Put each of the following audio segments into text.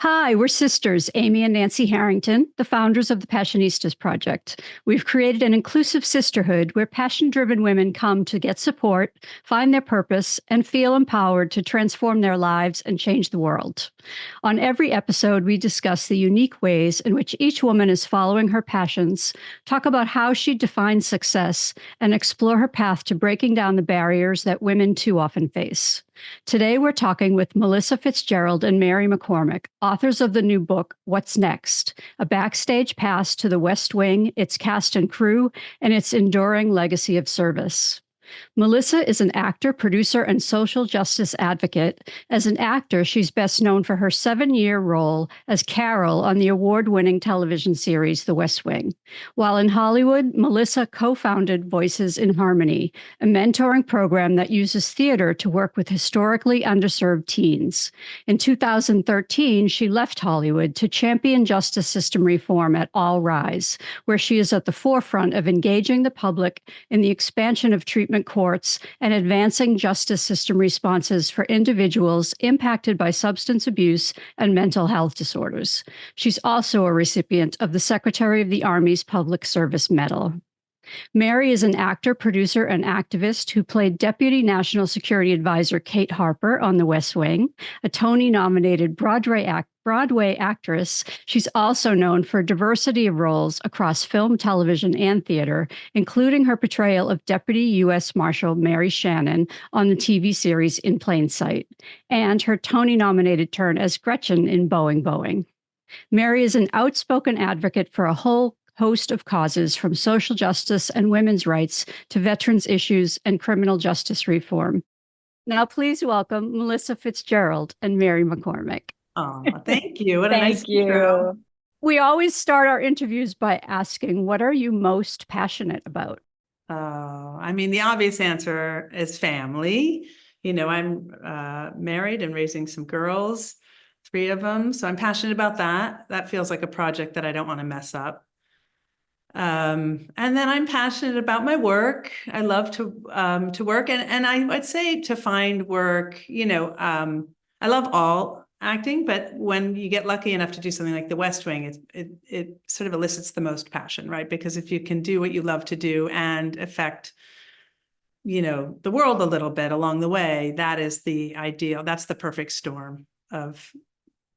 Hi, we're sisters, Amy and Nancy Harrington, the founders of the Passionistas Project. We've created an inclusive sisterhood where passion-driven women come to get support, find their purpose, and feel empowered to transform their lives and change the world. On every episode, we discuss the unique ways in which each woman is following her passions, talk about how she defines success, and explore her path to breaking down the barriers that women too often face. Today, we're talking with Melissa Fitzgerald and Mary McCormack, authors of the new book, What's Next? A Backstage Pass to the West Wing, its cast and crew, and its enduring legacy of service. Melissa is an actor, producer, and social justice advocate. As an actor, she's best known for her 7-year role as Carol on the award-winning television series The West Wing. While in Hollywood, Melissa co-founded Voices in Harmony, a mentoring program that uses theater to work with historically underserved teens. In 2013, she left Hollywood to champion justice system reform at All Rise, where she is at the forefront of engaging the public in the expansion of treatment courts and advancing justice system responses for individuals impacted by substance abuse and mental health disorders. She's also a recipient of the Secretary of the Army's Public Service Medal. Mary is an actor, producer, and activist who played Deputy National Security Advisor Kate Harper on The West Wing, a Tony-nominated Broadway actress. She's also known for a diversity of roles across film, television, and theater, including her portrayal of Deputy U.S. Marshal Mary Shannon on the TV series In Plain Sight, and her Tony-nominated turn as Gretchen in Boeing Boeing. Mary is an outspoken advocate for a whole host of causes, from social justice and women's rights to veterans issues and criminal justice reform. Now, please welcome Melissa Fitzgerald and Mary McCormack. Oh, thank you. What a nice intro. We always start our interviews by asking, what are you most passionate about? The obvious answer is family. I'm married and raising some girls, 3 of them. So I'm passionate about that. That feels like a project that I don't want to mess up. And then I'm passionate about my work. I love to work, and I would say to find work. I love all acting, but when you get lucky enough to do something like The West Wing, it sort of elicits the most passion, right? Because if you can do what you love to do and affect, the world a little bit along the way, that is the ideal. That's the perfect storm of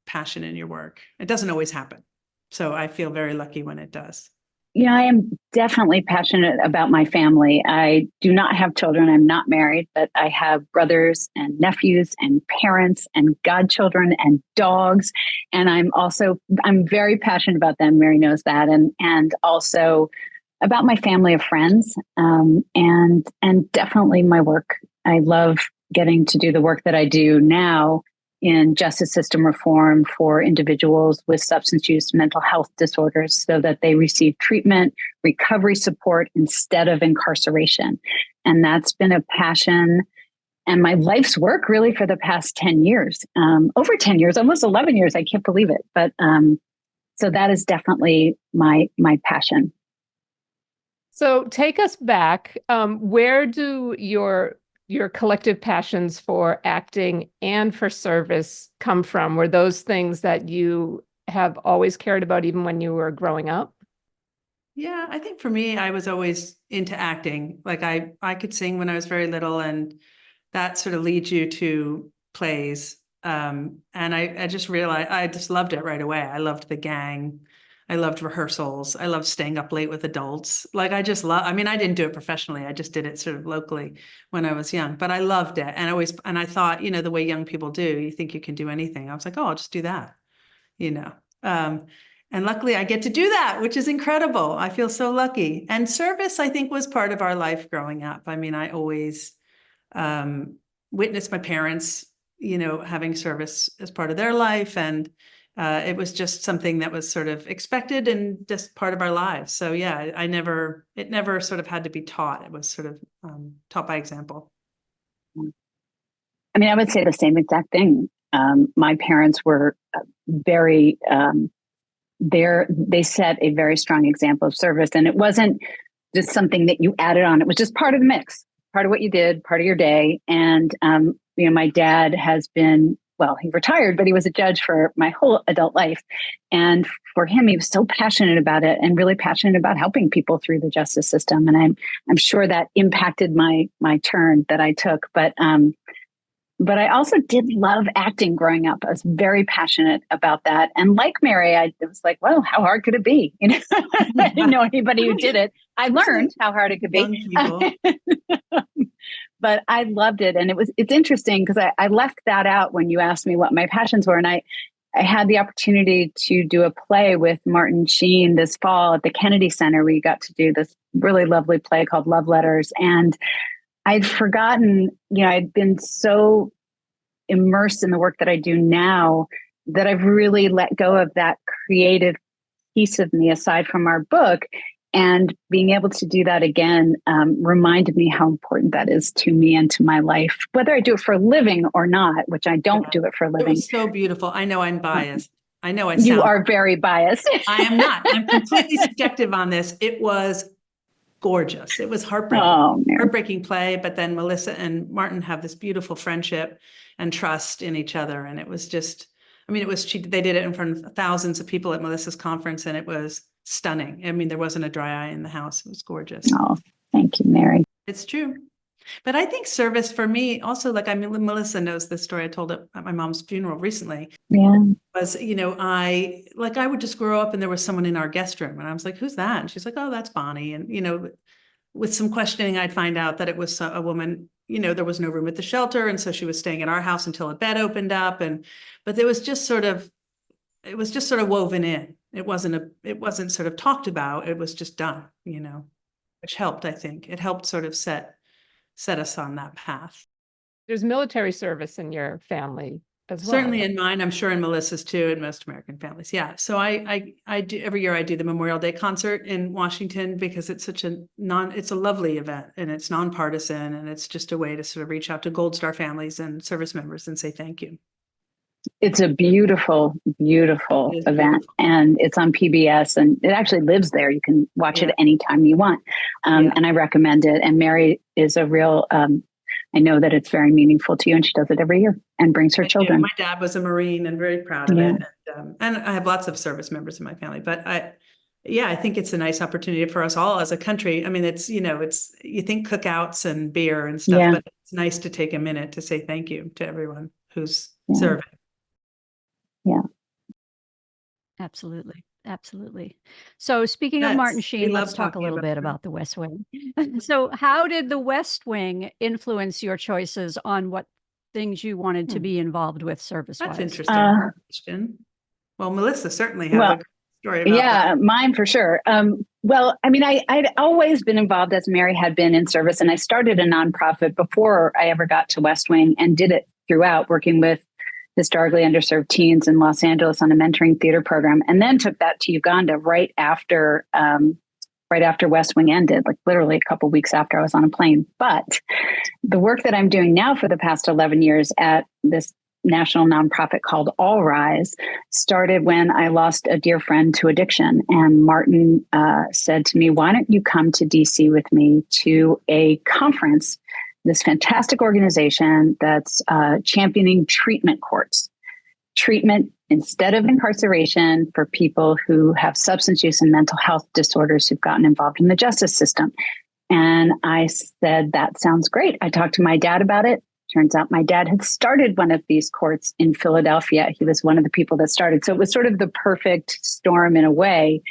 passion in your work. It doesn't always happen, so I feel very lucky when it does. I am definitely passionate about my family. I do not have children. I'm not married, but I have brothers and nephews and parents and godchildren and dogs. And I'm very passionate about them. Mary knows that. And also about my family of friends, and definitely my work. I love getting to do the work that I do now in justice system reform for individuals with substance use, mental health disorders, so that they receive treatment, recovery support instead of incarceration. And that's been a passion and my life's work really for the past 10 years, over 10 years, almost 11 years. I can't believe it. But so that is definitely my passion. So take us back. Where do your collective passions for acting and for service come from? Were those things that you have always cared about even when you were growing up? Yeah, I think for me, I was always into acting. Like I could sing when I was very little, and that sort of leads you to plays. And I just realized I just loved it right away. I loved the gang. I loved rehearsals. I loved staying up late with adults. Like I didn't do it professionally. I just did it sort of locally when I was young, but I loved it. And I thought, the way young people do, you think you can do anything. I was like, oh, I'll just do that, and luckily I get to do that, which is incredible. I feel so lucky. And service, I think, was part of our life growing up. I always witnessed my parents, having service as part of their life. And it was just something that was sort of expected and just part of our lives. So yeah, it never sort of had to be taught. It was sort of taught by example. I would say the same exact thing. My parents were very, they set a very strong example of service, and it wasn't just something that you added on. It was just part of the mix, part of what you did, part of your day. And, my dad has been well, he retired, but he was a judge for my whole adult life. And for him, he was so passionate about it and really passionate about helping people through the justice system. And I'm sure that impacted my turn that I took. But I also did love acting growing up. I was very passionate about that. And like Mary, I was like, well, how hard could it be? You know, I didn't know anybody who did it. I learned how hard it could be. But I loved it. And it's interesting because I left that out when you asked me what my passions were. And I had the opportunity to do a play with Martin Sheen this fall at the Kennedy Center. We got to do this really lovely play called Love Letters. And I'd forgotten, I'd been so immersed in the work that I do now that I've really let go of that creative piece of me aside from our book. And being able to do that again reminded me how important that is to me and to my life, whether I do it for a living or not, which I don't do it for a living. It was so beautiful. I know I'm biased. I know you are very biased. I am not. I'm completely subjective on this. It was gorgeous. It was heartbreaking, heartbreaking play. But then Melissa and Martin have this beautiful friendship and trust in each other. And it was just, they did it in front of thousands of people at Melissa's conference, and it was stunning. There wasn't a dry eye in the house. It was gorgeous. Oh, thank you, Mary. It's true. But I think service for me also, Melissa knows this story. I told it at my mom's funeral recently. Yeah. Was, I would just grow up and there was someone in our guest room and I was like, who's that? And she's like, oh, that's Bonnie. And, with some questioning, I'd find out that it was a woman, there was no room at the shelter. And so she was staying at our house until a bed opened up. But it was just sort of woven in. It wasn't sort of talked about. It was just done, which helped, I think. It helped sort of set us on that path. There's military service in your family as well. Certainly in mine, I'm sure in Melissa's too, in most American families. Yeah. So I do every year I do the Memorial Day concert in Washington because it's it's a lovely event and it's nonpartisan and it's just a way to sort of reach out to Gold Star families and service members and say thank you. It's a beautiful, beautiful event, and it's on PBS, and it actually lives there. You can watch it anytime you want, and I recommend it. And Mary is a real, I know that it's very meaningful to you, and she does it every year and brings her children. My dad was a Marine and very proud of it. And I have lots of service members in my family, but I think it's a nice opportunity for us all as a country. It's, you think cookouts and beer and stuff, but it's nice to take a minute to say thank you to everyone who's serving. Yeah. Absolutely. Absolutely. So speaking of Martin Sheen, let's talk a little bit about the West Wing. So how did the West Wing influence your choices on what things you wanted to be involved with service-wise? That's interesting question. Well, Melissa certainly has a story about that. Mine for sure. I'd always been involved, as Mary had been, in service, and I started a nonprofit before I ever got to West Wing and did it throughout, working with historically underserved teens in Los Angeles on a mentoring theater program, and then took that to Uganda right after West Wing ended, like literally a couple of weeks after I was on a plane. But the work that I'm doing now for the past 11 years at this national nonprofit called All Rise started when I lost a dear friend to addiction. And Martin said to me, why don't you come to DC with me to a conference, this fantastic organization that's championing treatment courts, treatment instead of incarceration for people who have substance use and mental health disorders who've gotten involved in the justice system. And I said, that sounds great. I talked to my dad about it. Turns out my dad had started one of these courts in Philadelphia. He was one of the people that started. So it was sort of the perfect storm in a way.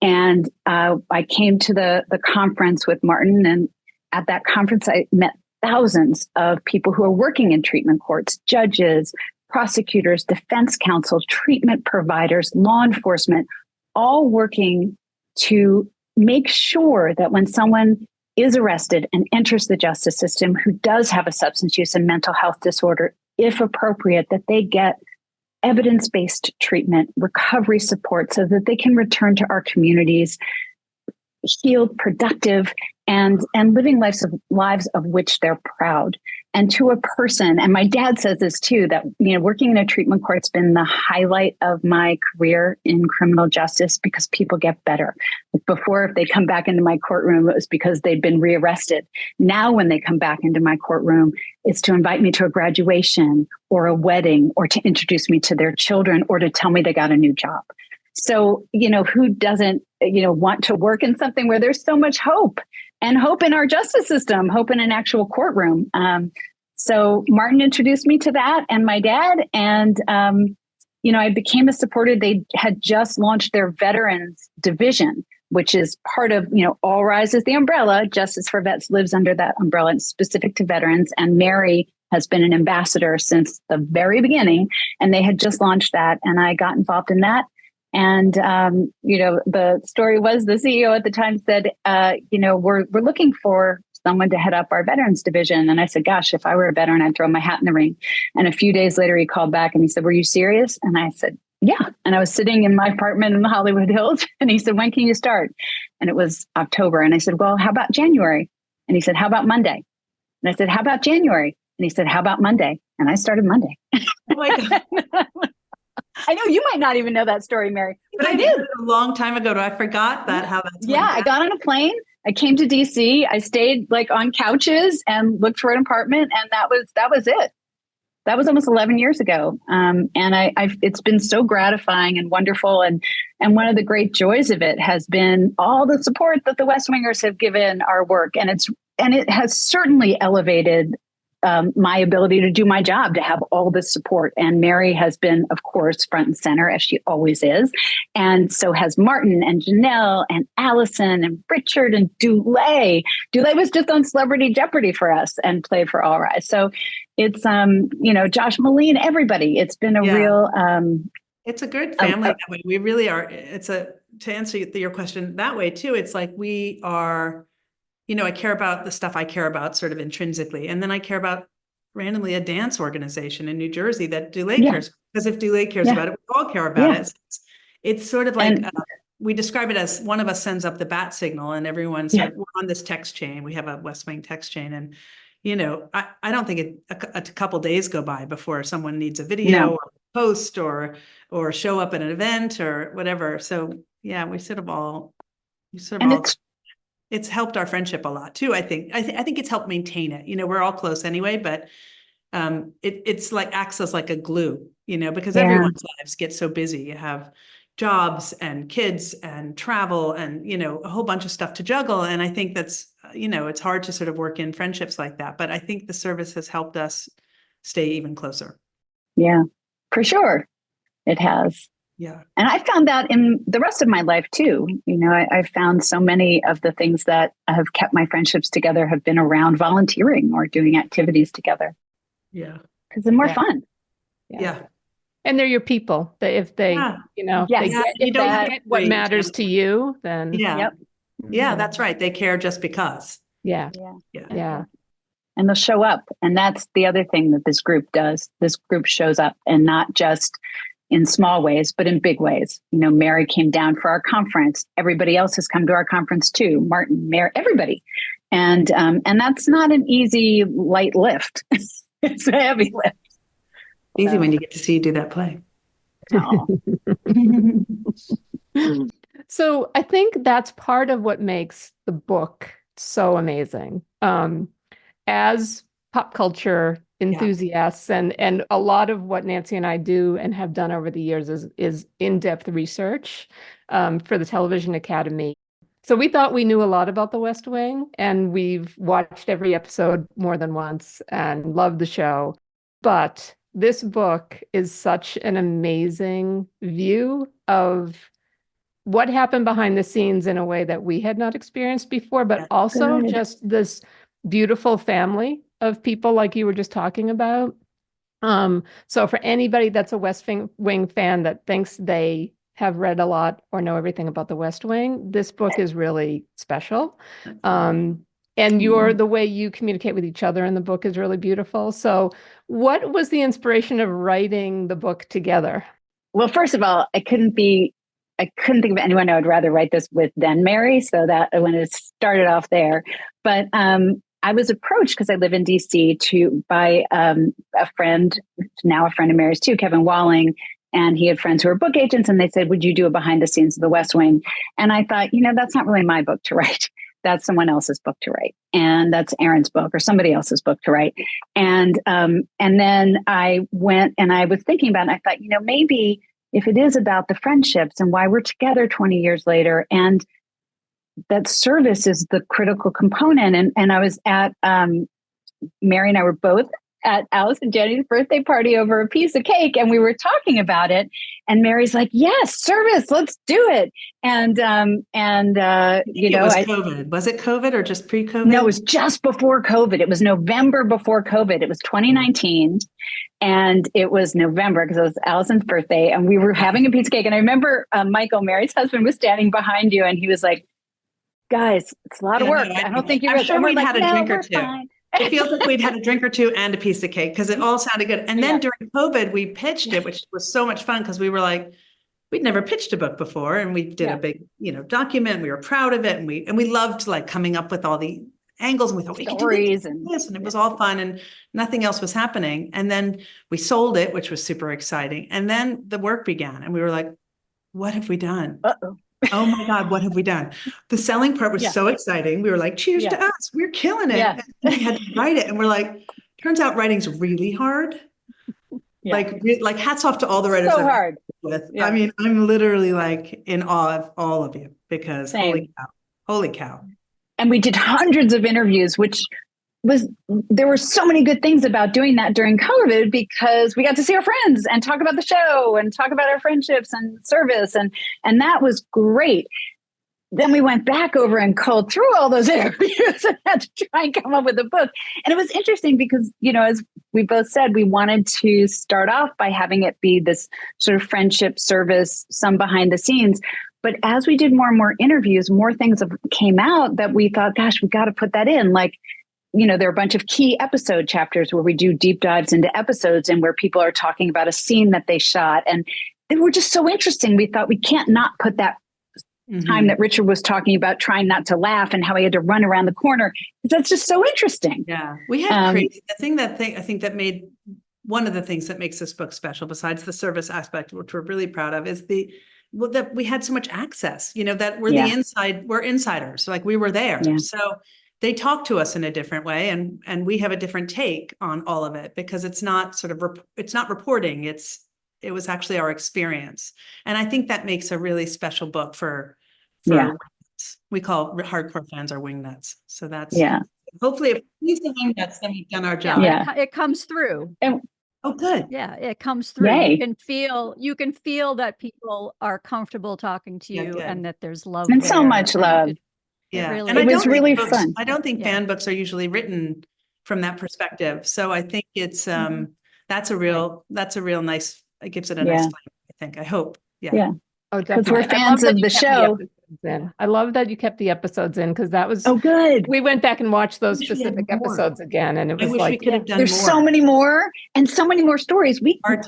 And I came to the conference with Martin. And at that conference, I met thousands of people who are working in treatment courts, judges, prosecutors, defense counsel, treatment providers, law enforcement, all working to make sure that when someone is arrested and enters the justice system who does have a substance use and mental health disorder, if appropriate, that they get evidence-based treatment, recovery support so that they can return to our communities healed, productive, and living lives of which they're proud. and to a person. And my dad says this too, that, working in a treatment court's been the highlight of my career in criminal justice because people get better. Before, if they come back into my courtroom, it was because they'd been rearrested. Now, when they come back into my courtroom, it's to invite me to a graduation or a wedding or to introduce me to their children or to tell me they got a new job. So, who doesn't, want to work in something where there's so much hope and hope in our justice system, hope in an actual courtroom. So Martin introduced me to that and my dad. And, I became a supporter. They had just launched their veterans division, which is part of, All Rise is the umbrella. Justice for Vets lives under that umbrella. It's specific to veterans. And Mary has been an ambassador since the very beginning. And they had just launched that. And I got involved in that. And, the story was the CEO at the time said, we're looking for someone to head up our veterans division. And I said, gosh, if I were a veteran, I'd throw my hat in the ring. And a few days later, he called back and he said, were you serious? And I said, yeah. And I was sitting in my apartment in the Hollywood Hills. And he said, when can you start? And it was October. And I said, well, how about January? And he said, how about Monday? And I said, how about January? And he said, how about Monday? And I started Monday. Oh my God. I know you might not even know that story, Mary, but I did a long time ago. I forgot that how that's. Yeah, I got on a plane. I came to DC. I stayed on couches and looked for an apartment, and that was it. That was almost 11 years ago, and it's been so gratifying and wonderful. And one of the great joys of it has been all the support that the West Wingers have given our work, and it has certainly elevated my ability to do my job, to have all this support. And Mary has been, of course, front and center, as she always is. And so has Martin and Janelle and Allison and Richard and Dule. Dule was just on Celebrity Jeopardy for us and played for All Rise. So it's, Josh Moline, everybody. It's been a real... it's a good family that way. We really are. To answer your question that way too, it's like we are... I care about the stuff I care about sort of intrinsically. And then I care about randomly a dance organization in New Jersey that Dule cares. Because if Dule cares about it, we all care about it. It's sort of like, we describe it as one of us sends up the bat signal and everyone's like, we're on this text chain. We have a West Wing text chain. And, I don't think a couple days go by before someone needs a video or post or show up at an event or whatever. So yeah, we sort of all it's helped our friendship a lot too. I think it's helped maintain it. We're all close anyway, but it's like acts as like a glue, because everyone's lives get so busy. You have jobs and kids and travel and, a whole bunch of stuff to juggle. And I think that's, it's hard to sort of work in friendships like that. But I think the service has helped us stay even closer. Yeah, for sure. It has. Yeah. And I found that in the rest of my life too. I found so many of the things that have kept my friendships together have been around volunteering or doing activities together. Yeah. Because they're more fun. Yeah. And they're your people. If they, they get what matters to you, then. Yeah, that's right. They care just because. Yeah. And they'll show up. And that's the other thing that this group does. This group shows up, and not just in small ways, but in big ways. Mary came down for our conference. Everybody else has come to our conference too. Martin, Mary, everybody. And that's not an easy, light lift. It's a heavy lift. Easy when you get to see you do that play. So I think that's part of what makes the book so amazing. As pop culture enthusiasts and a lot of what Nancy and I do and have done over the years is in-depth research for the Television Academy. So we thought we knew a lot about the West Wing, and we've watched every episode more than once and loved the show. But this book is such an amazing view of what happened behind the scenes in a way that we had not experienced before, but also just this beautiful family of people like you were just talking about. So for anybody that's a West Wing fan that thinks they have read a lot or know everything about the West Wing, this book is really special. And the way you communicate with each other in the book is really beautiful. So what was the inspiration of writing the book together? Well, first of all, I couldn't think of anyone I would rather write this with than Mary. So that when it started off there, but I was approached because I live in DC by a friend, now a friend of Mary's too, Kevin Walling. And he had friends who were book agents, and they said, would you do a behind the scenes of the West Wing? And I thought, that's not really my book to write. That's someone else's book to write. And that's Aaron's book or somebody else's book to write. And then I went and I was thinking about it. And I thought, maybe if it is about the friendships and why we're together 20 years later, and that service is the critical component. And I was at, Mary and I were both at Allison Janney's birthday party over a piece of cake, and we were talking about it. And Mary's like, "Yes, service, let's do it." And it was COVID. Was it COVID or just pre-COVID? No, it was just before COVID. It was November before COVID. It was 2019, and it was November because it was Allison's birthday, and we were having a piece of cake. And I remember Michael, Mary's husband, was standing behind you, and he was like, "Guys, it's a lot of work. I don't think you're." I'm sure we'd had a drink or two. Fine. It feels like we'd had a drink or two and a piece of cake because it all sounded good. And then during COVID, we pitched it, which was so much fun because we were like, we'd never pitched a book before, and we did a big, document. We were proud of it, and we loved like coming up with all the angles, and we thought we could do this, and it was all fun, and nothing else was happening. And then we sold it, which was super exciting. And then the work began, and we were like, what have we done? Uh-oh. Oh my God, what have we done? The selling part was so exciting. We were like, cheers to us. We're killing it. Yeah. And we had to write it. And we're like, turns out writing's really hard. Yeah. Like hats off to all the writers. So hard. With. Yeah. I mean, I'm literally like in awe of all of you because holy cow. And we did hundreds of interviews, which there were so many good things about doing that during COVID because we got to see our friends and talk about the show and talk about our friendships and service. And that was great. Then we went back over and culled through all those interviews and had to try and come up with a book. And it was interesting because, as we both said, we wanted to start off by having it be this sort of friendship service, some behind the scenes. But as we did more and more interviews, more things came out that we thought, gosh, we got to put that in. Like, there are a bunch of key episode chapters where we do deep dives into episodes and where people are talking about a scene that they shot. And they were just so interesting. We thought we can't not put that time that Richard was talking about trying not to laugh and how he had to run around the corner. That's just so interesting. Yeah. We had crazy. I think that made one of the things that makes this book special, besides the service aspect, which we're really proud of, is that we had so much access, that we're insiders. Like we were there. Yeah. So they talk to us in a different way, and we have a different take on all of it because it's not it's not reporting. It was actually our experience. And I think that makes a really special book for wingnuts. We call hardcore fans our wingnuts. So that's, hopefully if he's the wingnuts, then we've done our job. Yeah. It comes through. Oh, good. Yeah, it comes through. Yay. You can feel that people are comfortable talking to you and that there's love. And so much love. Yeah. Really, and it was really fun. I don't think fan books are usually written from that perspective. So I think it's, that's a real nice, it gives it a nice flavor, I think. I hope. Yeah. Oh, definitely. Because we're fans of the show. I love that you kept the episodes in because that was good. We went back and watched those specific episodes again, and it was like there's so many more and so many more stories. We cut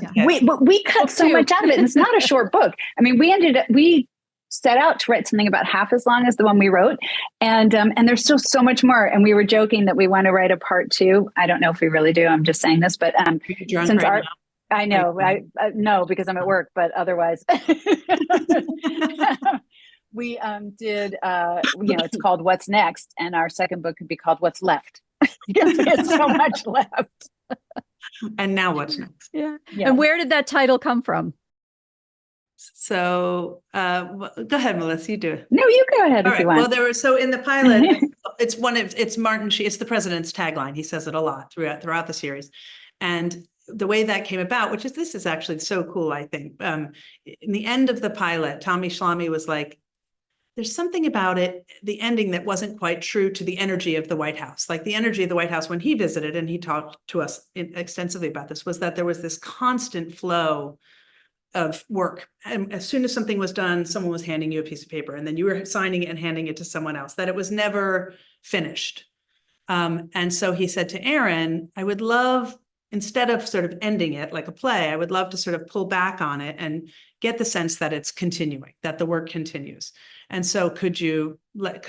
so much out of it, and it's not a short book. I mean, we set out to write something about half as long as the one we wrote, and there's still so much more. And we were joking that we want to write a part 2. I don't know if we really do. I'm just saying this, but since I know, I no, because I'm at work, but otherwise, we did, it's called What's Next, and our second book could be called What's Left. It's so much left. And now what's next? Yeah. And where did that title come from? So go ahead, Melissa, you do it. No, you go ahead if you want. Well, so in the pilot, it's Martin Sheen, it's the president's tagline. He says it a lot throughout the series. And the way that came about, this is actually so cool, I think. In the end of the pilot, Tommy Schlamme was like, there's something about it, the ending that wasn't quite true to the energy of the White House. Like the energy of the White House when he visited, and he talked to us extensively about this, was that there was this constant flow of work. And as soon as something was done, someone was handing you a piece of paper, and then you were signing it and handing it to someone else, that it was never finished. And so he said to Aaron, I would love instead of sort of ending it like a play, I would love to sort of pull back on it and get the sense that it's continuing, that the work continues. And so could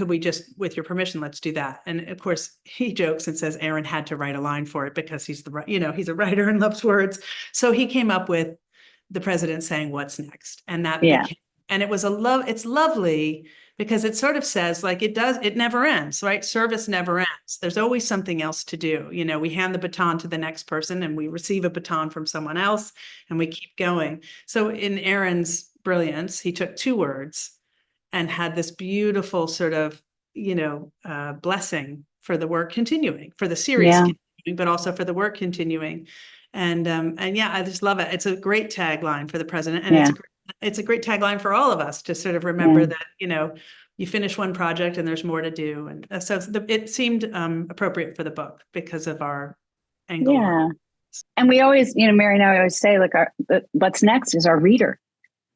we just, with your permission, let's do that. And of course he jokes and says Aaron had to write a line for it because he's he's a writer and loves words. So he came up with the president saying, "What's next?" And that became, and it's lovely because it sort of says like it never ends, right? Service never ends. There's always something else to do. We hand the baton to the next person and we receive a baton from someone else and we keep going. So in Aaron's brilliance, he took 2 words and had this beautiful sort of, blessing for the work continuing, for the series continuing, but also for the work continuing. And yeah, I just love it. It's a great tagline for the president. And it's a great tagline for all of us to sort of remember that, you finish one project and there's more to do. And so it seemed appropriate for the book because of our angle. Yeah. And we always, Mary and I always say, like, what's next is our reader.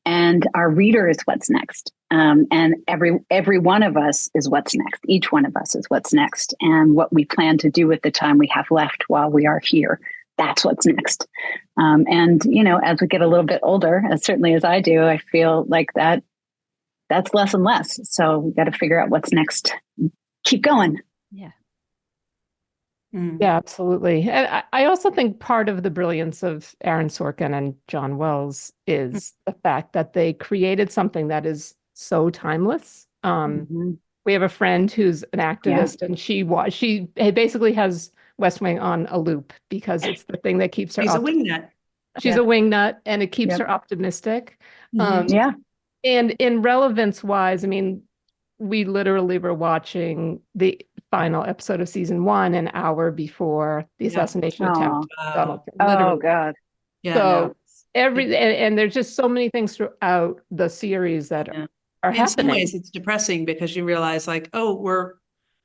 And our reader is what's next. And every one of us is what's next. Each one of us is what's next. And what we plan to do with the time we have left while we are here, that's what's next. And, as we get a little bit older, as certainly as I do, I feel like that's less and less. So we got to figure out what's next. Keep going. Yeah. Yeah, absolutely. And I also think part of the brilliance of Aaron Sorkin and John Wells is the fact that they created something that is so timeless. We have a friend who's an activist, and she basically has West Wing on a loop because it's the thing that keeps her. She's a wingnut. She's a wingnut, and it keeps her optimistic. And in relevance wise, I mean, we literally were watching the final episode of season 1 an hour before the assassination attempt. Oh God. Yeah. So and there's just so many things throughout the series that are happening. In some ways it's depressing because you realize like,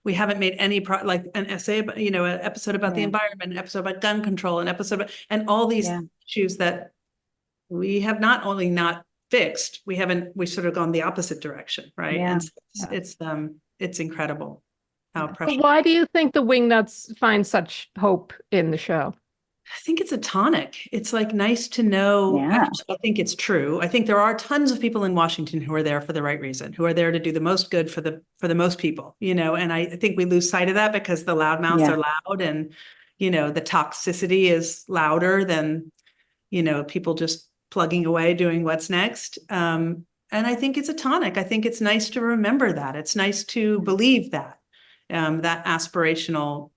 we haven't made any like an essay, but an episode about the environment, an episode about gun control, an episode about, and all these issues that we have not only not fixed, we've sort of gone the opposite direction, right? Yeah. And it's incredible how precious. But why do you think the wingnuts find such hope in the show? I think it's a tonic. It's like nice to know. I think it's true. I think there are tons of people in Washington who are there for the right reason, who are there to do the most good for the most people, and I think we lose sight of that because the loudmouths are loud and, the toxicity is louder than, people just plugging away, doing what's next. And I think it's a tonic. I think it's nice to remember that. It's nice to believe that, that aspirational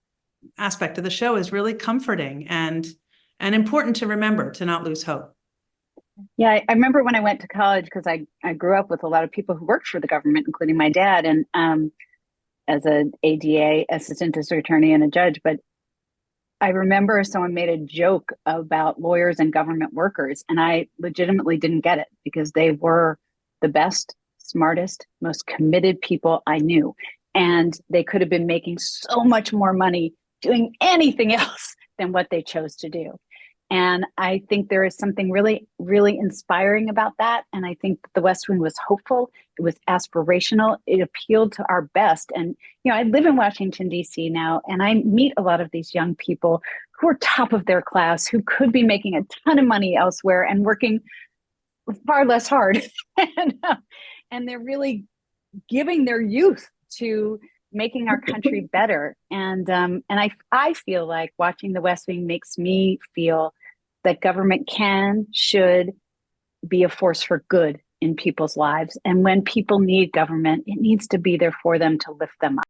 aspect of the show is really comforting and important to remember, to not lose hope. Yeah, I remember when I went to college, because I grew up with a lot of people who worked for the government, including my dad, and as an ADA, assistant district attorney, and a judge. But I remember someone made a joke about lawyers and government workers, and I legitimately didn't get it because they were the best, smartest, most committed people I knew. And they could have been making so much more money doing anything else than what they chose to do. And I think there is something really, really inspiring about that. And I think the West Wing was hopeful. It was aspirational. It appealed to our best. And, I live in Washington, D.C. now, and I meet a lot of these young people who are top of their class, who could be making a ton of money elsewhere and working far less hard. And they're really giving their youth to making our country better. And I feel like watching the West Wing makes me feel that government should be a force for good in people's lives. And when people need government, it needs to be there for them to lift them up.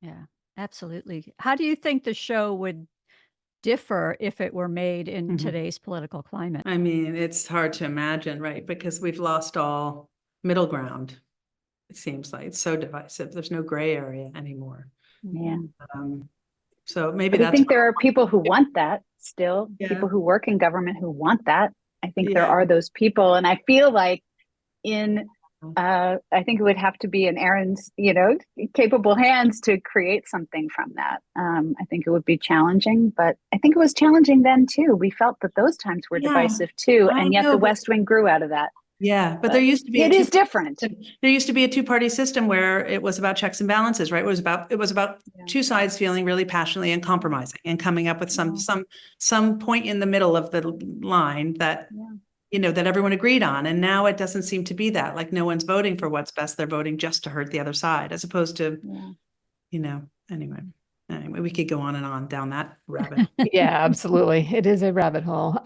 Yeah, absolutely. How do you think the show would differ if it were made in today's political climate? I mean, it's hard to imagine, right? Because we've lost all middle ground. It seems like it's so divisive. There's no gray area anymore. Yeah. So maybe I think there are people who want that still, people who work in government who want that. I think there are those people. And I feel like I think it would have to be in Aaron's, capable hands to create something from that. I think it would be challenging, but I think it was challenging then too. We felt that those times were divisive too. And yet the West Wing grew out of that. Yeah, but there used to be it is different. There used to be a two-party system where it was about checks and balances, right? It was about two sides feeling really passionately and compromising and coming up with some point in the middle of the line that that everyone agreed on. And now it doesn't seem to be that. Like no one's voting for what's best; they're voting just to hurt the other side, as opposed to anyway. Anyway, we could go on and on down that rabbit hole. Yeah, absolutely. It is a rabbit hole.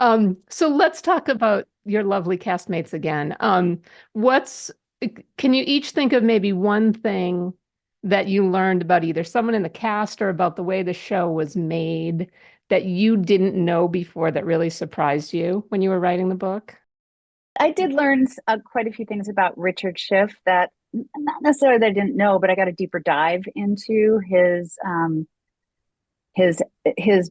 So let's talk about your lovely castmates again. Can you each think of maybe one thing that you learned about either someone in the cast or about the way the show was made that you didn't know before that really surprised you when you were writing the book? I did learn quite a few things about Richard Schiff that not necessarily that I didn't know, but I got a deeper dive into his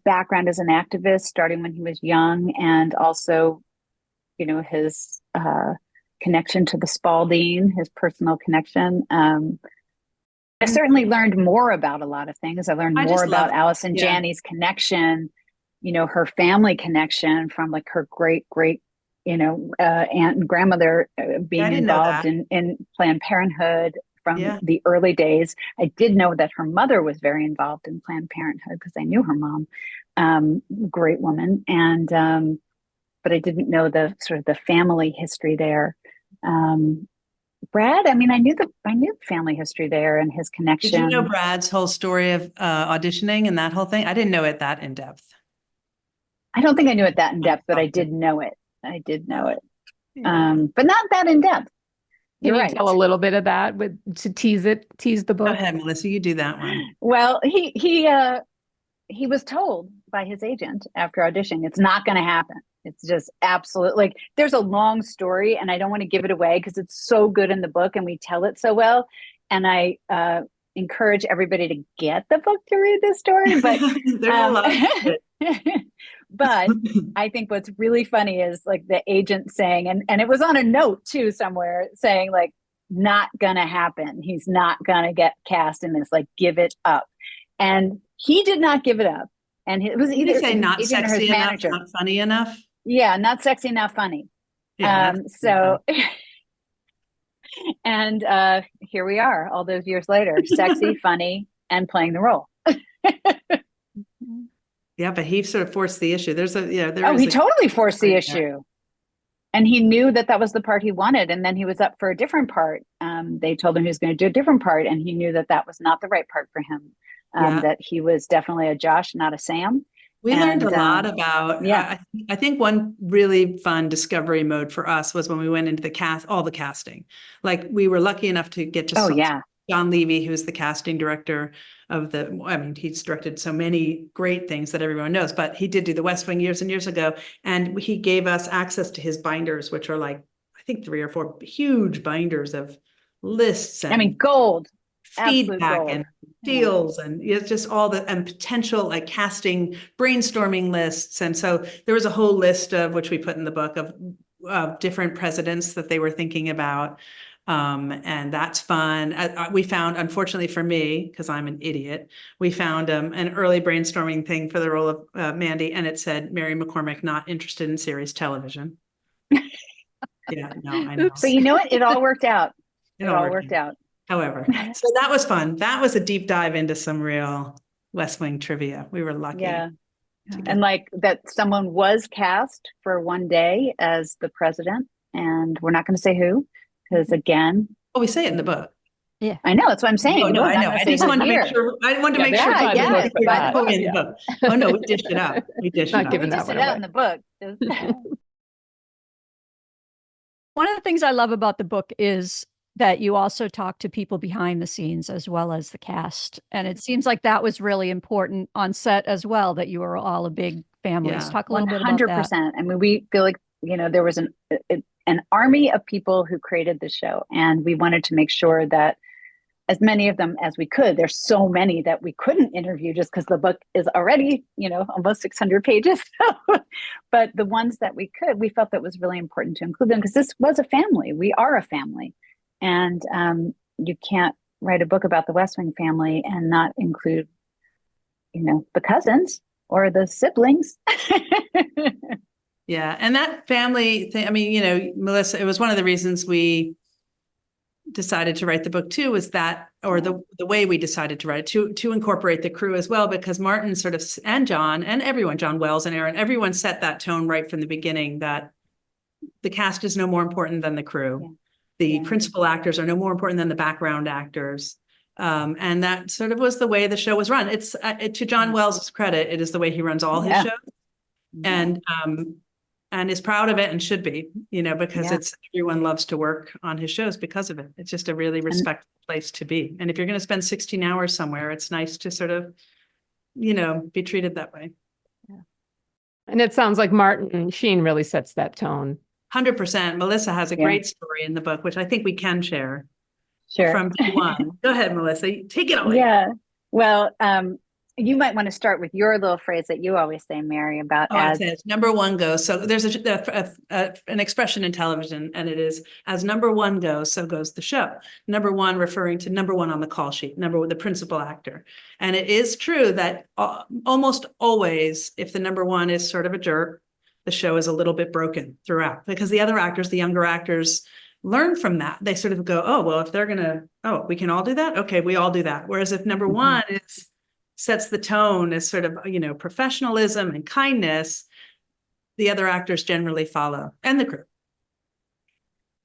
background as an activist, starting when he was young, and also, his connection to the Spalding, his personal connection. I certainly learned more about a lot of things. I learned more about Allison Janney's connection, her family connection from like her great aunt and grandmother being involved in Planned Parenthood from the early days. I did know that her mother was very involved in Planned Parenthood because I knew her mom, great woman. And, but I didn't know the sort of the family history there. Brad, I mean, I knew the family history there and his connection. Did you know Brad's whole story of auditioning and that whole thing? I didn't know it that in depth. I don't think I knew it that in depth, but I did know it. I did know it, but not that in depth. Can you tell a little bit of that to tease the book? Go ahead, Melissa, you do that one. Well, he was told by his agent after auditioning, it's not going to happen. It's just absolute. Like, there's a long story, and I don't want to give it away because it's so good in the book, and we tell it so well. And I encourage everybody to get the book to read this story. But there's a lot of it. But I think what's really funny is like the agent saying, and it was on a note too somewhere, saying like, not gonna happen. He's not gonna get cast in this. Like, give it up. And he did not give it up. And it was either say not sexy enough, not funny enough. Yeah, not sexy, not funny. Yeah, and here we are, all those years later, sexy, funny, and playing the role. Yeah, but he sort of forced the issue. He totally forced the issue. And he knew that was the part he wanted. And then he was up for a different part. They told him he was going to do a different part. And he knew that was not the right part for him. That he was definitely a Josh, not a Sam. We learned a lot about, I think one really fun discovery mode for us was when we went into all the casting. Like, we were lucky enough to get to John Levy, who's the casting director he's directed so many great things that everyone knows, but he did do The West Wing years and years ago. And he gave us access to his binders, which are like, I think 3 or 4 huge binders of lists. And gold. Feedback gold. And deals and just all and potential like casting brainstorming lists. And so there was a whole list of, which we put in the book, of different presidents that they were thinking about. And that's fun. We found, unfortunately for me, because I'm an idiot, we found an early brainstorming thing for the role of Mandy, and it said Mary McCormack not interested in series television. Yeah, no, I know. But you know what? It all worked out. It all worked out. However, so that was fun. That was a deep dive into some real West Wing trivia. We were lucky. Yeah. And like that someone was cast for one day as the president, and we're not going to say who. Because again, we say it in the book. Yeah, I know. That's what I'm saying. No, I know. I just wanted to make sure. I wanted to make sure. Oh no, we dished it up. We dished it up. We dished it out in the book. One of the things I love about the book is that you also talk to people behind the scenes as well as the cast, and it seems like that was really important on set as well. That you were all a big family. Let's talk a little bit about that. 100%. I mean, we feel like there was an army of people who created the show, and we wanted to make sure that as many of them as we could. There's so many that we couldn't interview just because the book is already, almost 600 pages. But the ones that we could, we felt that was really important to include them because this was a family. We are a family, and you can't write a book about the West Wing family and not include, the cousins or the siblings. Yeah. And that family thing, I mean, you know, Melissa, it was one of the reasons we decided to write the book too, was that, or the way we decided to write it, to incorporate the crew as well, because Martin sort of, and John and everyone, John Wells and Aaron, everyone set that tone right from the beginning, that the cast is no more important than the crew. Yeah. The principal actors are no more important than the background actors. And that sort of was the way the show was run. It's to John Wells' credit, it is the way he runs all his shows. And is proud of it and should be, you know, because everyone loves to work on his shows because of it. It's just a really respectful place to be. And if you're going to spend 16 hours somewhere, it's nice to sort of, you know, be treated that way. Yeah. And it sounds like Martin Sheen really sets that tone. 100%. Melissa has a great story in the book, which I think we can share. Sure. From day one. Go ahead, Melissa. Take it away. Yeah. Well, you might want to start with your little phrase that you always say, Mary, about it says number one goes. So there's an expression in television, and it is, as number one goes, so goes the show. Number one referring to number one on the call sheet, the principal actor. And it is true that almost always, if the number one is sort of a jerk, the show is a little bit broken throughout, because the other actors, the younger actors, learn from that. They sort of go, oh, well, if they're going to, we can all do that. Okay, we all do that. Whereas if number one sets the tone as sort of, you know, professionalism and kindness, the other actors generally follow, and the crew.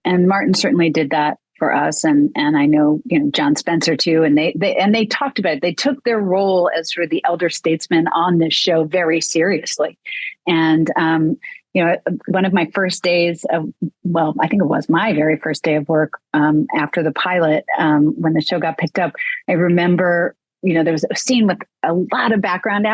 And Martin certainly did that for us. And I know, you know, John Spencer too. And they talked about it. They took their role as sort of the elder statesman on this show very seriously. And, you know, one of my first days of, well, I think it was my very first day of work after the pilot, when the show got picked up, I remember, you know, there was a scene with a lot of background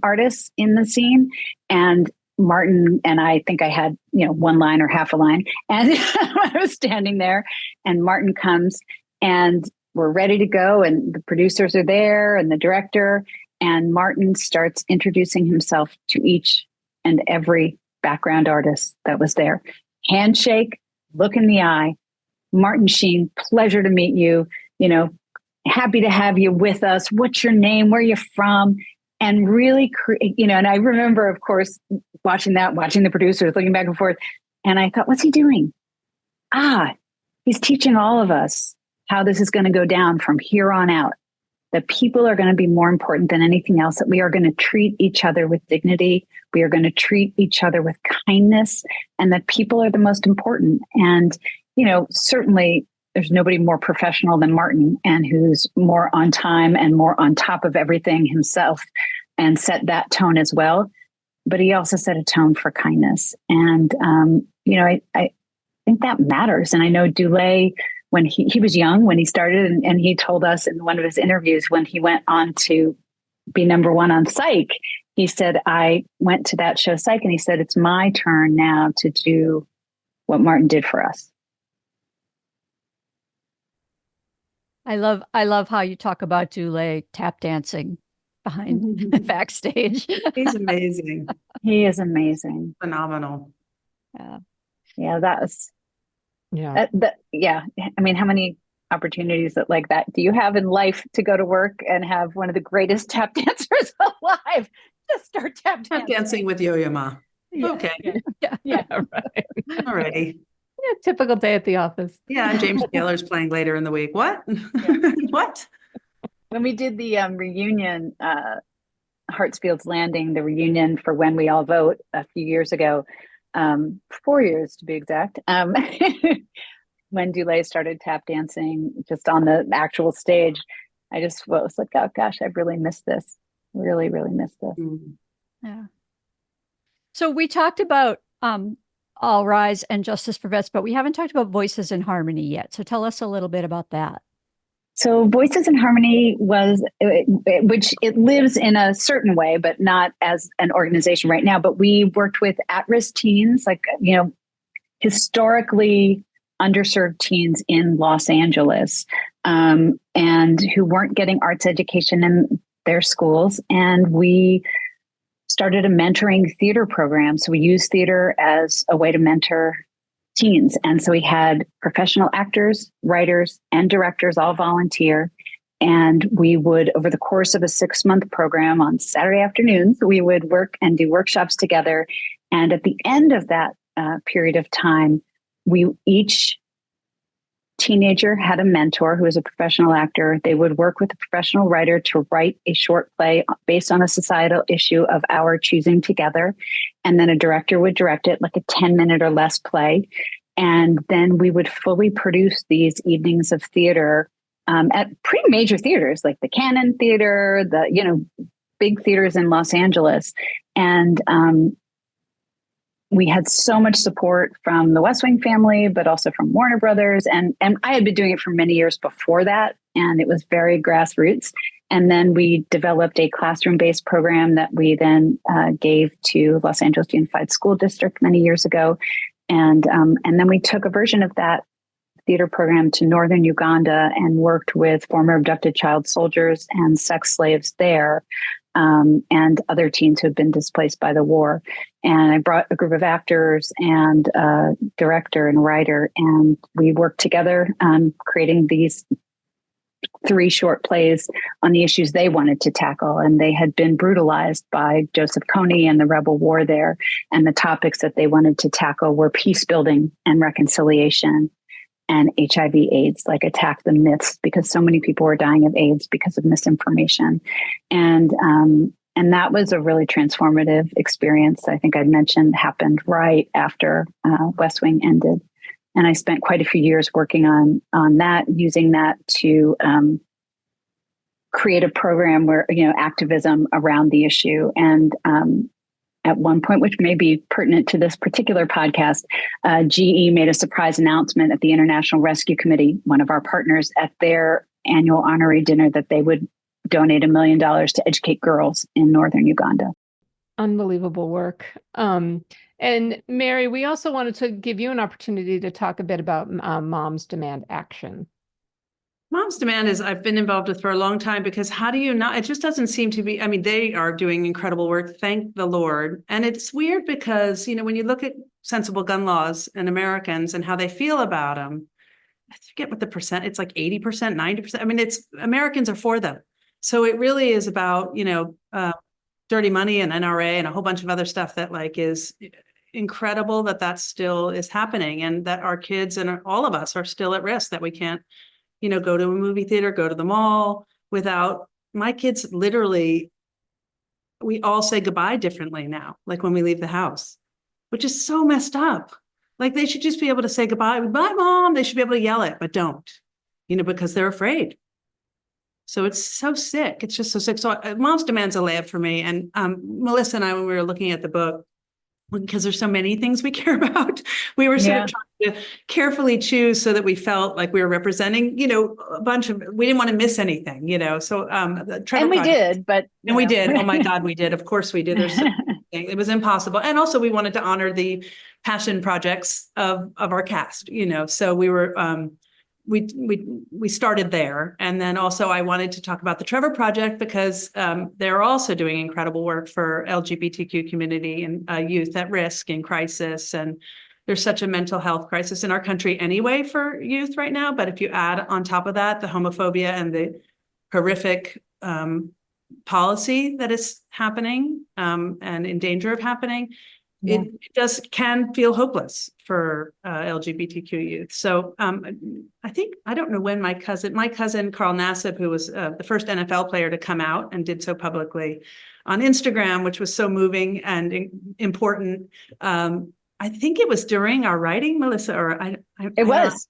artists in the scene, and Martin and I think I had, you know, one line or half a line, and I was standing there, and Martin comes, and we're ready to go, and the producers are there, and the director, and Martin starts introducing himself to each and every background artist that was there. Handshake, look in the eye. Martin Sheen, pleasure to meet you. You know, happy to have you with us. What's your name? Where are you from? And really, you know, and I remember, of course, watching the producers, looking back and forth. And I thought, what's he doing? He's teaching all of us how this is going to go down from here on out. That people are going to be more important than anything else, that we are going to treat each other with dignity. We are going to treat each other with kindness, and that people are the most important. And, you know, certainly there's nobody more professional than Martin, and who's more on time and more on top of everything himself, and set that tone as well. But he also set a tone for kindness. And, you know, I think that matters. And I know Dule, when he was young, when he started, and he told us in one of his interviews, when he went on to be number one on Psych, he said, I went to that show Psych, and he said, it's my turn now to do what Martin did for us. I love how you talk about Dule tap dancing behind backstage. He's amazing. He is amazing. Phenomenal. Yeah, that was, yeah. I mean, how many opportunities like that do you have in life to go to work and have one of the greatest tap dancers alive just start tap dancing with Yo-Yo Ma? Yeah. Okay. Yeah. Right. Alrighty. Yeah, typical day at the office. Yeah, and James Taylor's playing later in the week. What? What? When we did the reunion, Hartsfield's Landing, the reunion for When We All Vote a few years ago, 4 years to be exact, when Dule started tap dancing just on the actual stage, I just was like, oh gosh, I've really missed this. Really, really missed this. Yeah. So we talked about All Rise and Justice for Vets, but we haven't talked about Voices in Harmony yet. So tell us a little bit about that. So Voices in Harmony which it lives in a certain way, but not as an organization right now. But we worked with at-risk teens, like, you know, historically underserved teens in Los Angeles, and who weren't getting arts education in their schools. And we started a mentoring theater program. So we use theater as a way to mentor teens. And so we had professional actors, writers, and directors all volunteer. And we would, over the course of a 6-month program on Saturday afternoons, we would work and do workshops together And at the end of that period of time, each teenager had a mentor who was a professional actor. They would work with a professional writer to write a short play based on a societal issue of our choosing together. And then a director would direct it, like a 10-minute or less play. And then we would fully produce these evenings of theater at pretty major theaters like the Cannon Theater, the big theaters in Los Angeles. And we had so much support from the West Wing family, but also from Warner Brothers. And I had been doing it for many years before that, and it was very grassroots. And then we developed a classroom-based program that we then gave to Los Angeles Unified School District many years ago. And then we took a version of that theater program to northern Uganda and worked with former abducted child soldiers and sex slaves there, and other teens who had been displaced by the war. And I brought a group of actors and a director and writer, and we worked together creating these 3 short plays on the issues they wanted to tackle. And they had been brutalized by Joseph Kony and the rebel war there. And the topics that they wanted to tackle were peace building and reconciliation and HIV/AIDS, like attack the myths, because so many people were dying of AIDS because of misinformation. And that was a really transformative experience. I think I'd mentioned happened right after West Wing ended. And I spent quite a few years working on that, using that to create a program where, activism around the issue. And at one point, which may be pertinent to this particular podcast, GE made a surprise announcement at the International Rescue Committee, one of our partners, at their annual honorary dinner, that they would donate $1 million to educate girls in northern Uganda. Unbelievable work. And Mary, we also wanted to give you an opportunity to talk a bit about Moms Demand Action. Moms Demand I've been involved with for a long time, because how do you not, it just doesn't seem to be, they are doing incredible work, thank the Lord. And it's weird because, when you look at sensible gun laws and Americans and how they feel about them, I forget what the percent, it's like 80%, 90%. Americans are for them. So it really is about, dirty money and NRA and a whole bunch of other stuff that is incredible that still is happening, and that our kids and all of us are still at risk, that we can't, go to a movie theater, go to the mall without my kids. Literally, we all say goodbye differently now, like when we leave the house, which is so messed up. Like they should just be able to say goodbye, bye, Mom. They should be able to yell it, but don't, because they're afraid. So it's so sick. It's just so sick. So Moms Demand's a layup for me. And Melissa and I, when we were looking at the book, because there's so many things we care about, we were sort of trying to carefully choose so that we felt like we were representing, a bunch of, we didn't want to miss anything, So the Trevor and we Project, did, but we did. Oh my God, we did. Of course we did. There's it was impossible. And also we wanted to honor the passion projects of our cast, So we were we started there. And then also I wanted to talk about the Trevor Project, because they're also doing incredible work for LGBTQ community and youth at risk in crisis. And there's such a mental health crisis in our country anyway for youth right now. But if you add on top of that, the homophobia and the horrific policy that is happening and in danger of happening, it just can feel hopeless for LGBTQ youth. So I don't know when my cousin Carl Nassib, who was the first NFL player to come out and did so publicly on Instagram, which was so moving and important. I think it was during our writing, Melissa, or it was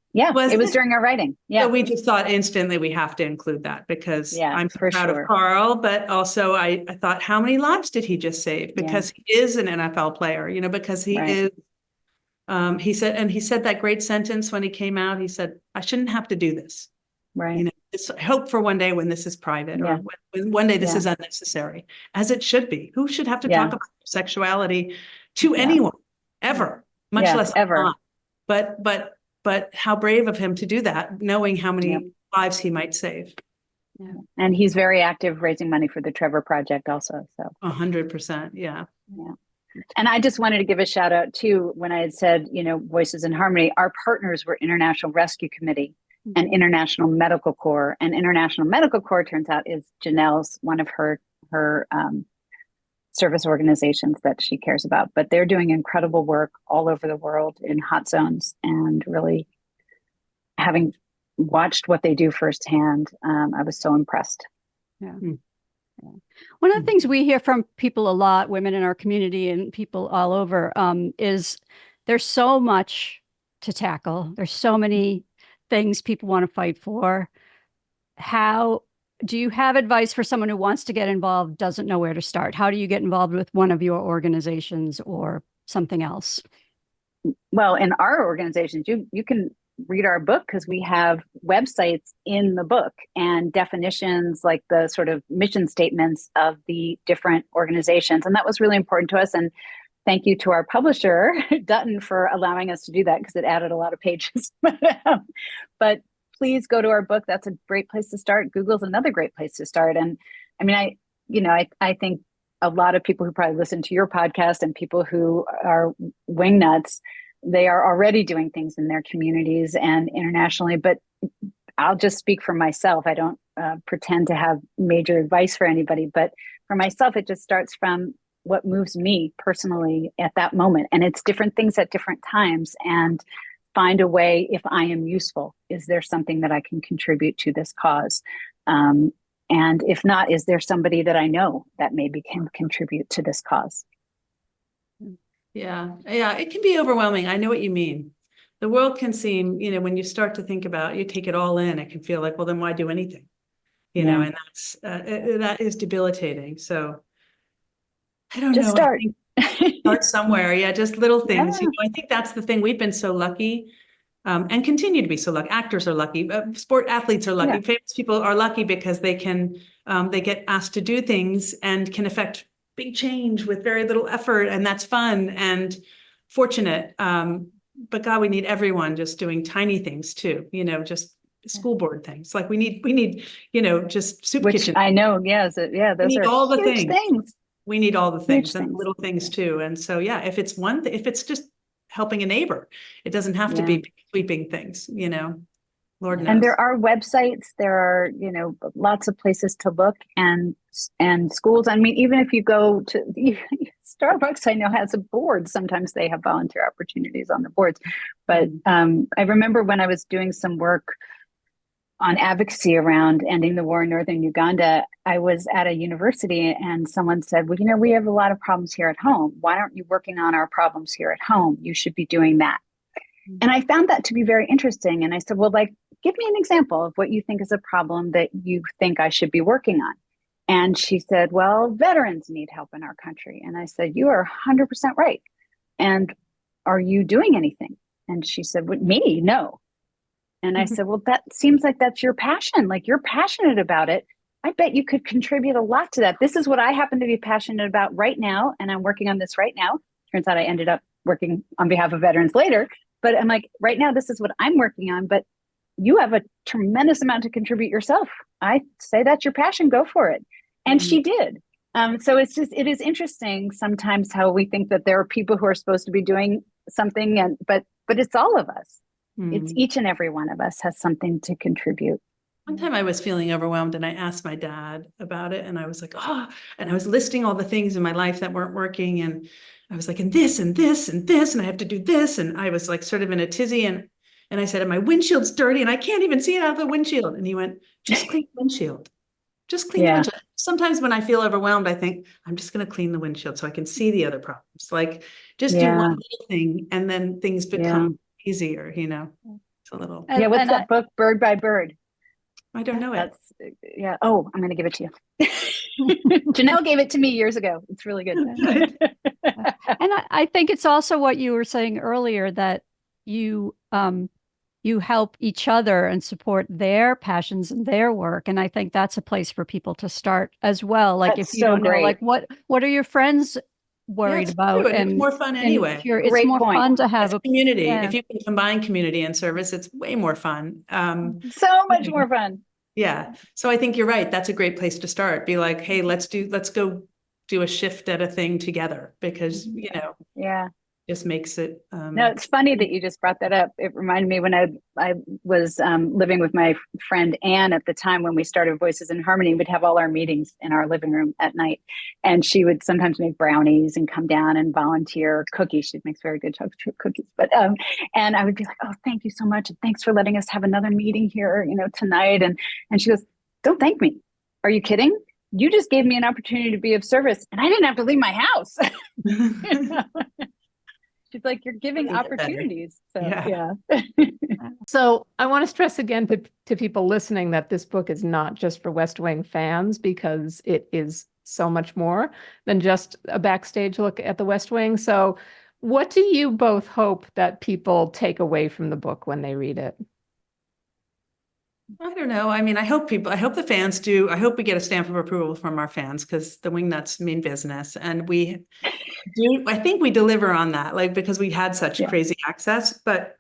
during our writing. Yeah. So we just thought instantly we have to include that, because I'm so proud of Carl, but also I thought, how many lives did he just save? Because he is an NFL player, because he is, he said that great sentence when he came out. He said, I shouldn't have to do this. Right. I hope for one day when this is private, or when one day this is unnecessary, as it should be. Who should have to talk about sexuality to anyone ever, much less ever. But how brave of him to do that, knowing how many lives he might save. Yeah. And he's very active raising money for the Trevor Project also. So 100%. Yeah. And I just wanted to give a shout out too, when I had said, Voices in Harmony, our partners were International Rescue Committee and International Medical Corps. And International Medical Corps, turns out, is Janelle's, one of her service organizations that she cares about, but they're doing incredible work all over the world in hot zones, and really having watched what they do firsthand, I was so impressed. Yeah. Yeah. One of the things we hear from people a lot, women in our community and people all over, is there's so much to tackle. There's so many things people want to fight for. How do you have advice for someone who wants to get involved, doesn't know where to start? How do you get involved with one of your organizations or something else? Well, in our organizations, you can read our book, because we have websites in the book and definitions, like the sort of mission statements of the different organizations. And that was really important to us. And thank you to our publisher, Dutton, for allowing us to do that, because it added a lot of pages. But please go to our book. That's a great place to start. Google's another great place to start. And I mean, I think a lot of people who probably listen to your podcast and people who are wingnuts, they are already doing things in their communities and internationally. But I'll just speak for myself. I don't pretend to have major advice for anybody, but for myself, it just starts from what moves me personally at that moment. And it's different things at different times, and find a way, if I am useful, is there something that I can contribute to this cause? And if not, is there somebody that I know that maybe can contribute to this cause? Yeah, it can be overwhelming. I know what you mean. The world can seem, when you start to think about, you take it all in, it can feel like, well, then why do anything? And that is debilitating. So I don't know. Start. I think start somewhere. Yeah, just little things. Yeah. I think that's the thing. We've been so lucky, and continue to be so lucky. Actors are lucky. Sport athletes are lucky. Yeah. Famous people are lucky because they get asked to do things and can affect big change with very little effort, and that's fun and fortunate. But God, we need everyone just doing tiny things too. Just school board things. Like we need, just soup kitchen. I know, yes, those need are all the huge things. We need all the things and things. little things too. And so, if it's if it's just helping a neighbor, it doesn't have to be sweeping things. Lord knows. And there are websites, there are, lots of places to look, and schools. I mean, even if you go to Starbucks, I know has a board. Sometimes they have volunteer opportunities on the boards. But I remember when I was doing some work on advocacy around ending the war in northern Uganda, I was at a university and someone said, well, we have a lot of problems here at home. Why aren't you working on our problems here at home? You should be doing that. And I found that to be very interesting. And I said, well, give me an example of what you think is a problem that you think I should be working on. And she said, well, veterans need help in our country. And I said, you are 100% right. And are you doing anything? And she said, what, me? No. And I said, well, that seems like that's your passion. Like, you're passionate about it. I bet you could contribute a lot to that. This is what I happen to be passionate about right now. And I'm working on this right now. Turns out I ended up working on behalf of veterans later. But I'm like, right now, this is what I'm working on. But you have a tremendous amount to contribute yourself. I say that's your passion. Go for it. And she did. So it is interesting sometimes how we think that there are people who are supposed to be doing something, but it's all of us. It's each and every one of us has something to contribute. One time I was feeling overwhelmed and I asked my dad about it, and I was like, and I was listing all the things in my life that weren't working. And I was like, and this and this and this, and I have to do this. And I was like sort of in a tizzy, and I said, and my windshield's dirty and I can't even see it out of the windshield. And he went, just clean the windshield. Just clean the windshield. Sometimes when I feel overwhelmed, I think I'm just going to clean the windshield so I can see the other problems. Like, just do one little thing and then things become easier, It's a little. What's that book, Bird by Bird? I don't know it. Oh, I'm going to give it to you. Janelle gave it to me years ago. It's really good. And I think it's also what you were saying earlier, that you help each other and support their passions and their work. And I think that's a place for people to start as well. Like, if you don't know, like, what are your friends worried about? True. And it's more fun anyway. It's more fun to have a community. If you can combine community and service, it's way more fun. So much more fun. Yeah. So I think you're right. That's a great place to start. Be like, hey, let's go do a shift at a thing together, because, Yeah. just makes it. No, it's funny that you just brought that up. It reminded me when I was living with my friend Anne at the time when we started Voices in Harmony. We'd have all our meetings in our living room at night, and she would sometimes make brownies and come down and volunteer cookies. She makes very good chocolate cookies, but and I would be like, "Oh, thank you so much, and thanks for letting us have another meeting here, tonight." And she goes, "Don't thank me. Are you kidding? You just gave me an opportunity to be of service, and I didn't have to leave my house." She's like, "You're giving opportunities." So, yeah. So I want to stress again to people listening that this book is not just for West Wing fans, because it is so much more than just a backstage look at the West Wing. So what do you both hope that people take away from the book when they read it? I don't know. I mean, I hope the fans do. I hope we get a stamp of approval from our fans, because the Wingnuts mean business. And we do, I think we deliver on that, because we had such crazy access. But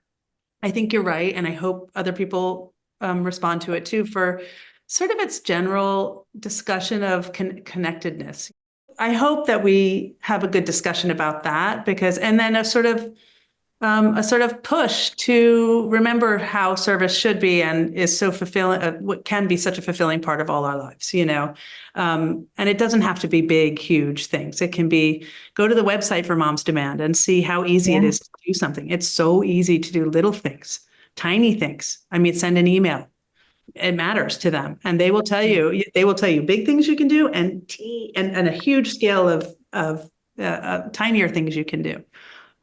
I think you're right. And I hope other people respond to it too, for sort of its general discussion of connectedness. I hope that we have a good discussion about that, and then a sort of push to remember how service should be and is so fulfilling, what can be such a fulfilling part of all our lives, and it doesn't have to be big, huge things. It can be, go to the website for Moms Demand and see how easy it is to do something. It's so easy to do little things, tiny things. I mean, send an email. It matters to them, and they will tell you big things you can do and a huge scale of tinier things you can do.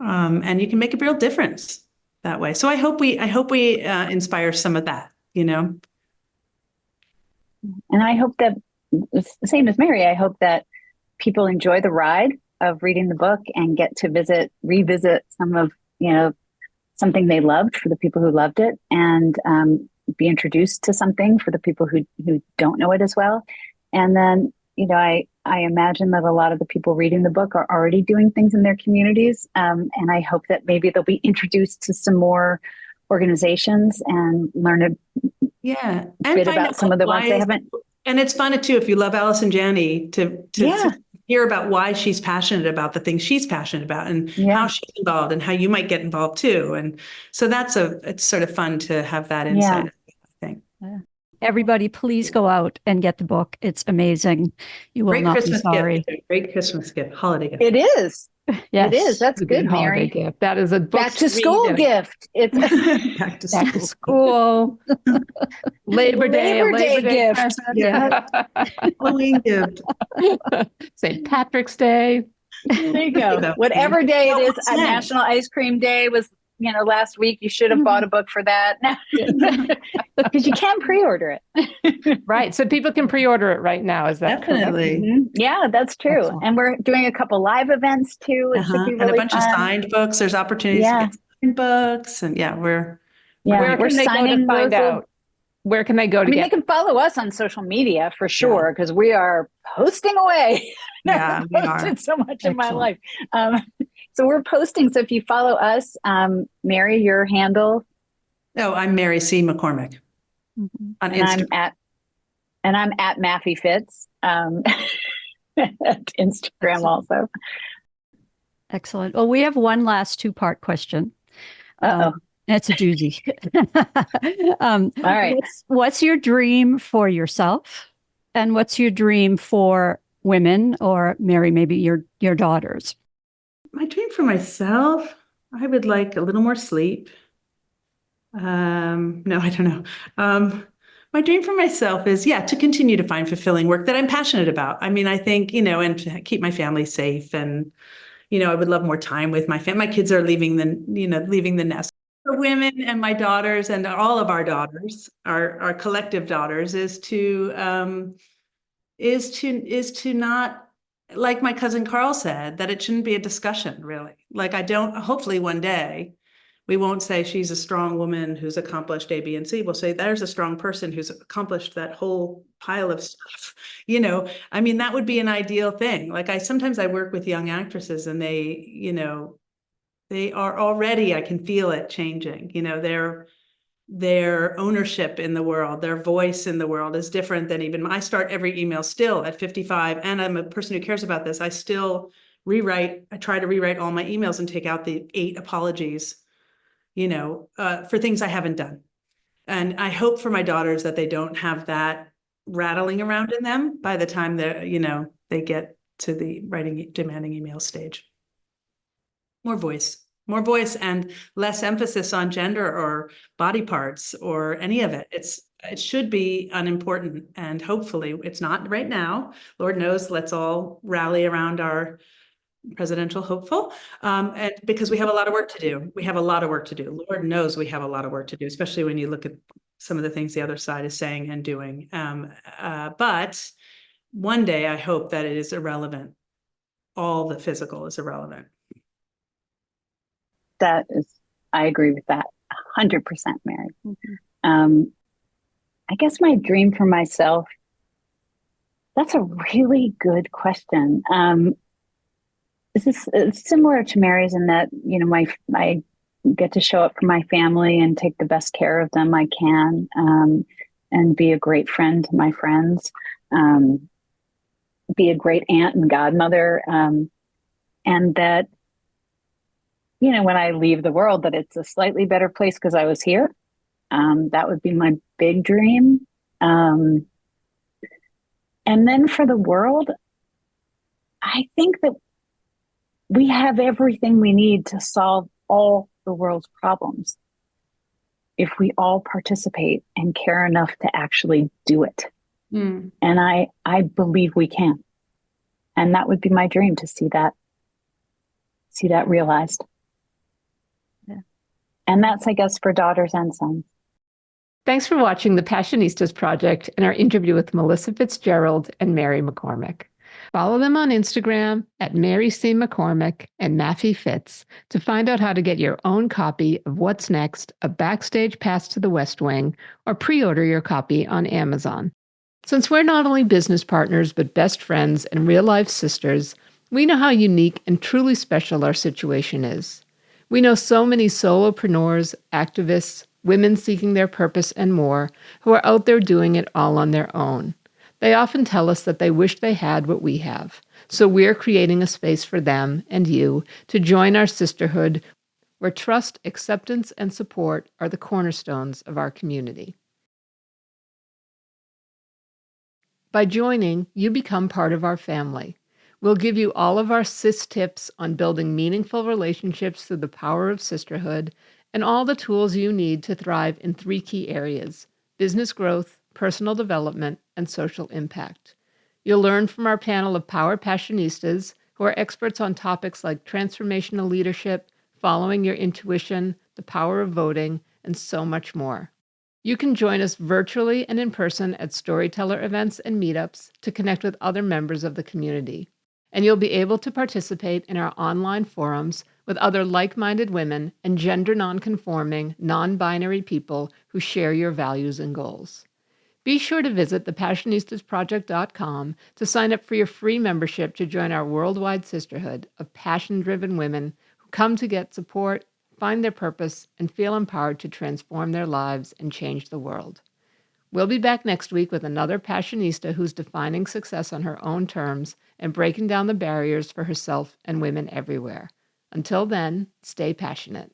And you can make a real difference that way. So I hope we inspire some of that, And I hope that, same as Mary, I hope that people enjoy the ride of reading the book and get to revisit some of, something they loved, for the people who loved it, and be introduced to something for the people who don't know it as well. And then, I imagine that a lot of the people reading the book are already doing things in their communities. And I hope that maybe they'll be introduced to some more organizations and learn a bit about some of the ones they haven't. And it's fun too, if you love Allison Janney, to hear about why she's passionate about the things she's passionate about, and how she's involved, and how you might get involved too. And so it's sort of fun to have that insight, I think. Yeah. Everybody, please go out and get the book. It's amazing. You will not be sorry. Great Christmas gift, holiday gift. It is. Yes. It is. That's good, Mary. Gift. That is a book back to school gift. It's back to school. Labor Day gift. Yeah. Halloween gift. St. Patrick's Day. There you go. Whatever day it is, a National Ice Cream Day was, last week. You should have bought a book for that, because you can pre-order it. Right. So people can pre-order it right now. Is that definitely? Mm-hmm. Yeah, that's true. Excellent. And we're doing a couple live events too. It should be really and a bunch fun. of signed books. There's opportunities to get signed books, and where can they go to find out? Where can they go to get? They can follow us on social media for sure, because we are posting away. Yeah, we posted so much in my life. So we're posting. So if you follow us, Mary, your handle. Oh, I'm Mary C. McCormack on Instagram. I'm at Maffy Fitz at Instagram also. Excellent. Well, we have one last two-part question. It's a doozy. All right. What's your dream for yourself? And what's your dream for women, or Mary, maybe your daughters? My dream for myself, I would like a little more sleep. No, I don't know. My dream for myself is, to continue to find fulfilling work that I'm passionate about. I mean, I think, and to keep my family safe, and, I would love more time with my family. My kids are leaving the nest. For women and my daughters and all of our daughters, our collective daughters, is to not, like my cousin Carl said, that it shouldn't be a discussion, really. Hopefully one day we won't say she's a strong woman who's accomplished A, B, and C. We'll say there's a strong person who's accomplished that whole pile of stuff. I mean, that would be an ideal thing. Sometimes I work with young actresses, and they are already, I can feel it changing. Their ownership in the world, their voice in the world is different than even I start every email still at 55, and I'm a person who cares about this. I still I try to rewrite all my emails and take out the 8 apologies, for things I haven't done. And I hope for my daughters that they don't have that rattling around in them by the time they get to the writing, demanding email stage. More voice and less emphasis on gender or body parts or any of it. It should be unimportant, and hopefully it's not right now. Lord knows, let's all rally around our presidential hopeful, and because we have a lot of work to do. Lord knows we have a lot of work to do, especially when you look at some of the things the other side is saying and doing. But one day I hope that it is irrelevant. All the physical is irrelevant. I agree with that 100%, Mary. I guess my dream for myself, that's a really good question. This is similar to Mary's in that, I get to show up for my family and take the best care of them I can, and be a great friend to my friends, be a great aunt and godmother, and that, when I leave the world, that it's a slightly better place because I was here. That would be my big dream. And then for the world, I think that we have everything we need to solve all the world's problems if we all participate and care enough to actually do it. And I believe we can. And that would be my dream, to see that realized. Yeah. And that's, I guess, for daughters and sons. Thanks for watching the Passionistas Project and our interview with Melissa Fitzgerald and Mary McCormack. Follow them on Instagram at Mary C. McCormack and Maffy Fitz to find out how to get your own copy of What's Next, A Backstage Pass to the West Wing, or pre-order your copy on Amazon. Since we're not only business partners, but best friends and real-life sisters, we know how unique and truly special our situation is. We know so many solopreneurs, activists, women seeking their purpose, and more, who are out there doing it all on their own. They often tell us that they wish they had what we have. So we're creating a space for them and you to join our sisterhood, where trust, acceptance, and support are the cornerstones of our community. By joining, you become part of our family. We'll give you all of our sis tips on building meaningful relationships through the power of sisterhood, and all the tools you need to thrive in 3 key areas: business growth, personal development, and social impact. You'll learn from our panel of Power Passionistas, who are experts on topics like transformational leadership, following your intuition, the power of voting, and so much more. You can join us virtually and in person at storyteller events and meetups to connect with other members of the community. And you'll be able to participate in our online forums with other like-minded women and gender non-conforming, non-binary people who share your values and goals. Be sure to visit thepassionistasproject.com to sign up for your free membership to join our worldwide sisterhood of passion-driven women who come to get support, find their purpose, and feel empowered to transform their lives and change the world. We'll be back next week with another Passionista who's defining success on her own terms and breaking down the barriers for herself and women everywhere. Until then, stay passionate.